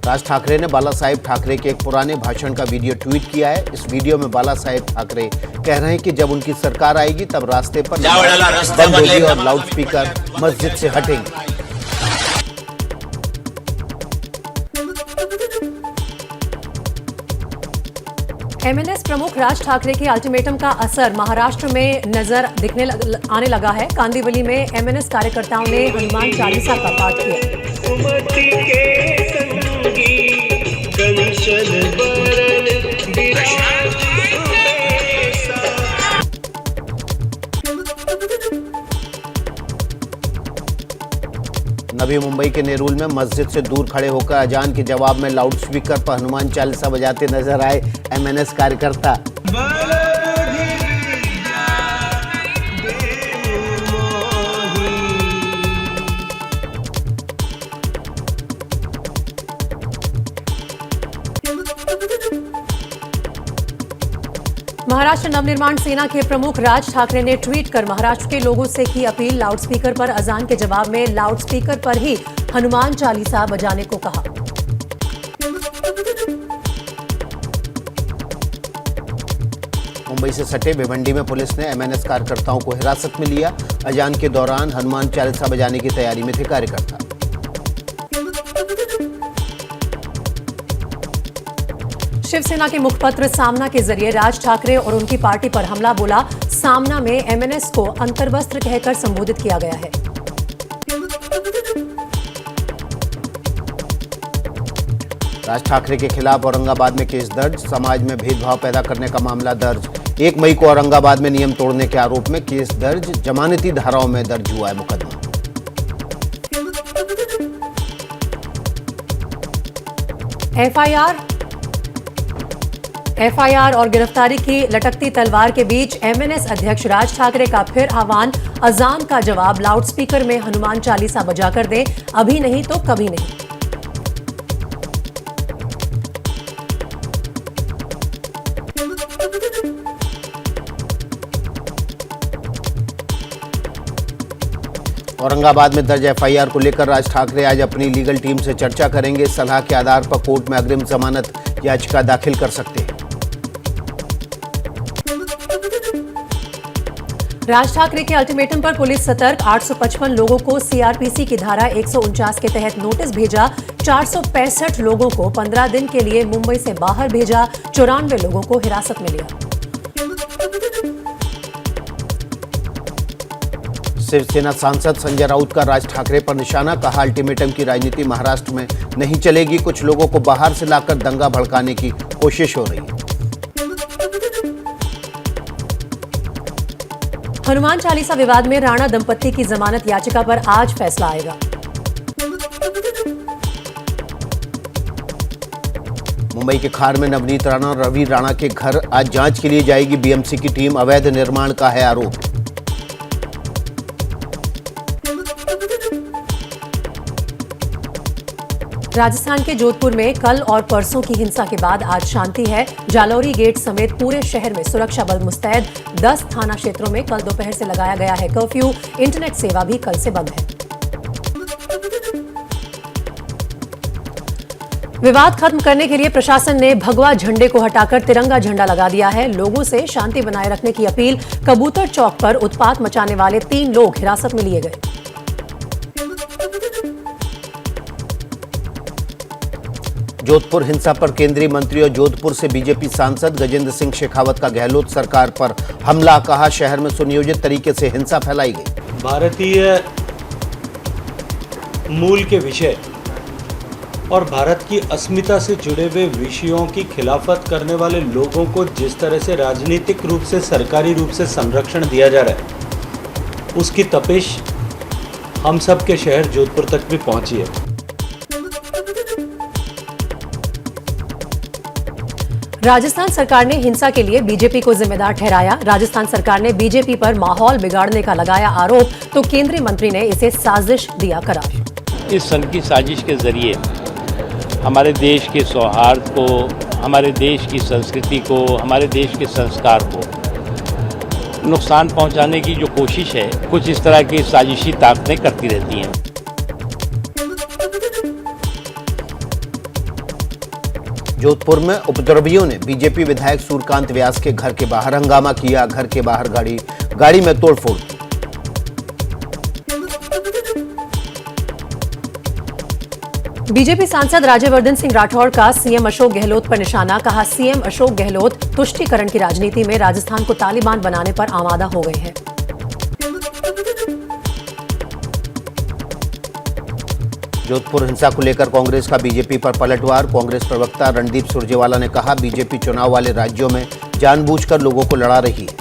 राज ठाकरे ने बाला साहेब ठाकरे के एक पुराने भाषण का वीडियो ट्वीट किया है। इस वीडियो में बाला साहेब ठाकरे कह रहे हैं कि जब उनकी सरकार आएगी तब रास्ते पर बंद होगी और लाउडस्पीकर मस्जिद से हटेंगे। एमएनएस प्रमुख राज ठाकरे के अल्टीमेटम का असर महाराष्ट्र में नजर आने लगा है। कांदिवली में एमएनएस कार्यकर्ताओं ने हनुमान चालीसा का पाठ किया। नवी मुंबई के नेरुल में मस्जिद से दूर खड़े होकर अजान के जवाब में लाउडस्पीकर पर हनुमान चालीसा बजाते नजर आए एमएनएस कार्यकर्ता। महाराष्ट्र नवनिर्माण सेना के प्रमुख राज ठाकरे ने ट्वीट कर महाराष्ट्र के लोगों से की अपील। लाउडस्पीकर पर अजान के जवाब में लाउडस्पीकर पर ही हनुमान चालीसा बजाने को कहा। मुंबई से सटे भिवंडी में पुलिस ने एमएनएस कार्यकर्ताओं को हिरासत में लिया। अजान के दौरान हनुमान चालीसा बजाने की तैयारी में थे कार्यकर्ता। शिवसेना के मुखपत्र सामना के जरिए राज ठाकरे और उनकी पार्टी पर हमला बोला। सामना में एमएनएस को अंतर्वस्त्र कहकर संबोधित किया गया है। राज ठाकरे के खिलाफ औरंगाबाद में केस दर्ज। समाज में भेदभाव पैदा करने का मामला दर्ज। 1 मई को औरंगाबाद में नियम तोड़ने के आरोप में केस दर्ज। जमानती धाराओं में दर्ज हुआ है मुकदमा। एफआईआर और गिरफ्तारी की लटकती तलवार के बीच एमएनएस अध्यक्ष राज ठाकरे का फिर आह्वान। अजान का जवाब लाउडस्पीकर में हनुमान चालीसा बजाकर दें, अभी नहीं तो कभी नहीं। औरंगाबाद में दर्ज एफआईआर को लेकर राज ठाकरे आज अपनी लीगल टीम से चर्चा करेंगे। सलाह के आधार पर कोर्ट में अग्रिम जमानत याचिका दाखिल कर सकते हैं। राज ठाकरे के अल्टीमेटम पर पुलिस सतर्क। 855 लोगों को सीआरपीसी की धारा 149 के तहत नोटिस भेजा। 465 लोगों को 15 दिन के लिए मुंबई से बाहर भेजा। 94 लोगों को हिरासत में लिया। शिवसेना सांसद संजय राउत का राज ठाकरे पर निशाना। कहा, अल्टीमेटम की राजनीति महाराष्ट्र में नहीं चलेगी। कुछ लोगों को बाहर से लाकर दंगा भड़काने की कोशिश हो रही है। हनुमान चालीसा विवाद में राणा दंपत्ति की जमानत याचिका पर आज फैसला आएगा। मुंबई के खार में नवनीत राणा और रवि राणा के घर आज जांच के लिए जाएगी बीएमसी की टीम। अवैध निर्माण का है आरोप। राजस्थान के जोधपुर में कल और परसों की हिंसा के बाद आज शांति है। जालौरी गेट समेत पूरे शहर में सुरक्षा बल मुस्तैद। 10 थाना क्षेत्रों में कल दोपहर से लगाया गया है कर्फ्यू। इंटरनेट सेवा भी कल से बंद है। विवाद खत्म करने के लिए प्रशासन ने भगवा झंडे को हटाकर तिरंगा झंडा लगा दिया है। लोगों से शांति बनाए रखने की अपील। कबूतर चौक पर उत्पात मचाने वाले 3 लोग हिरासत में लिए गए। जोधपुर हिंसा पर केंद्रीय मंत्री और जोधपुर से बीजेपी सांसद गजेंद्र सिंह शेखावत का गहलोत सरकार पर हमला। कहा, शहर में सुनियोजित तरीके से हिंसा फैलाई गई। भारतीय मूल के विषय और भारत की अस्मिता से जुड़े हुए विषयों की खिलाफत करने वाले लोगों को जिस तरह से राजनीतिक रूप से, सरकारी रूप से संरक्षण दिया जा रहा है, उसकी तपिश हम सब के शहर जोधपुर तक भी पहुंची है। राजस्थान सरकार ने हिंसा के लिए बीजेपी को जिम्मेदार ठहराया। राजस्थान सरकार ने बीजेपी पर माहौल बिगाड़ने का लगाया आरोप, तो केंद्रीय मंत्री ने इसे साजिश दिया करार। इस सन की साजिश के जरिए हमारे देश के सौहार्द को, हमारे देश की संस्कृति को, हमारे देश के संस्कार को नुकसान पहुंचाने की जो कोशिश है, कुछ इस तरह की साजिशी ताकतें करती रहती हैं। जोधपुर में उपद्रवियों ने बीजेपी विधायक सूर्यकांत व्यास के घर के बाहर हंगामा किया। घर के बाहर गाड़ी में तोड़फोड़ की। बीजेपी सांसद राज्यवर्धन सिंह राठौड़ का सीएम अशोक गहलोत पर निशाना। कहा, सीएम अशोक गहलोत तुष्टीकरण की राजनीति में राजस्थान को तालिबान बनाने पर आमादा हो गए हैं। जोधपुर हिंसा को लेकर कांग्रेस का बीजेपी पर पलटवार। कांग्रेस प्रवक्ता रणदीप सुरजेवाला ने कहा, बीजेपी चुनाव वाले राज्यों में जानबूझकर लोगों को लड़ा रही है।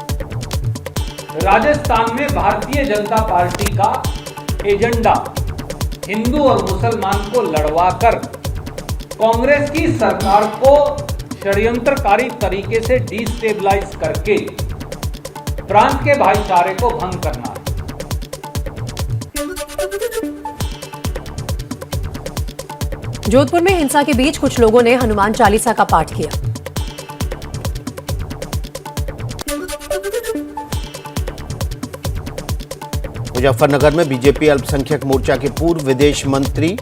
राजस्थान में भारतीय जनता पार्टी का एजेंडा हिंदू और मुसलमान को लड़वाकर कांग्रेस की सरकार को षड्यंत्रकारी तरीके से डिस्टेबलाइज करके प्रांत के भाईचारे को भंग करना है। जोधपुर में हिंसा के बीच कुछ लोगों ने हनुमान चालीसा का पाठ किया। मुजफ्फरनगर में बीजेपी अल्पसंख्यक मोर्चा के पूर्व विदेश मंत्री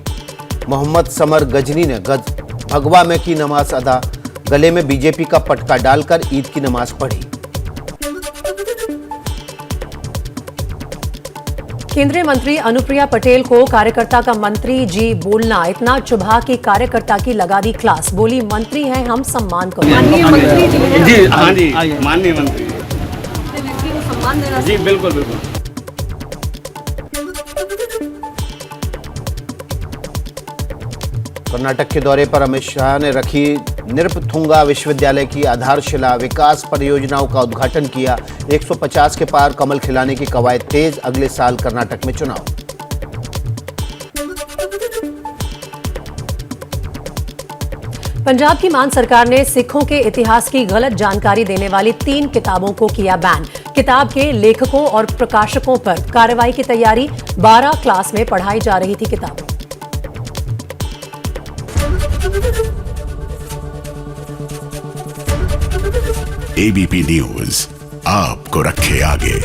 मोहम्मद समर गजनी ने भगवा में की नमाज अदा। गले में बीजेपी का पटका डालकर ईद की नमाज पढ़ी। केंद्रीय मंत्री अनुप्रिया पटेल को कार्यकर्ता का मंत्री जी बोलना इतना चुभा कि कार्यकर्ता की लगा दी क्लास। बोली, मंत्री हैं हम, सम्मान करो। माननीय मंत्री जी हैं। जी हाँ जी, माननीय मंत्री सम्मान देना। जी बिल्कुल बिल्कुल। कर्नाटक के दौरे पर अमित शाह ने रखी निरपथुंगा विश्वविद्यालय की आधारशिला। विकास परियोजनाओं का उद्घाटन किया। 150 के पार कमल खिलाने की कवायद तेज। अगले साल कर्नाटक में चुनाव। पंजाब की मान सरकार ने सिखों के इतिहास की गलत जानकारी देने वाली 3 किताबों को किया बैन। किताब के लेखकों और प्रकाशकों पर कार्रवाई की तैयारी। 12 क्लास में पढ़ाई जा रही थी किताब। एबीपी न्यूज आपको रखे आगे।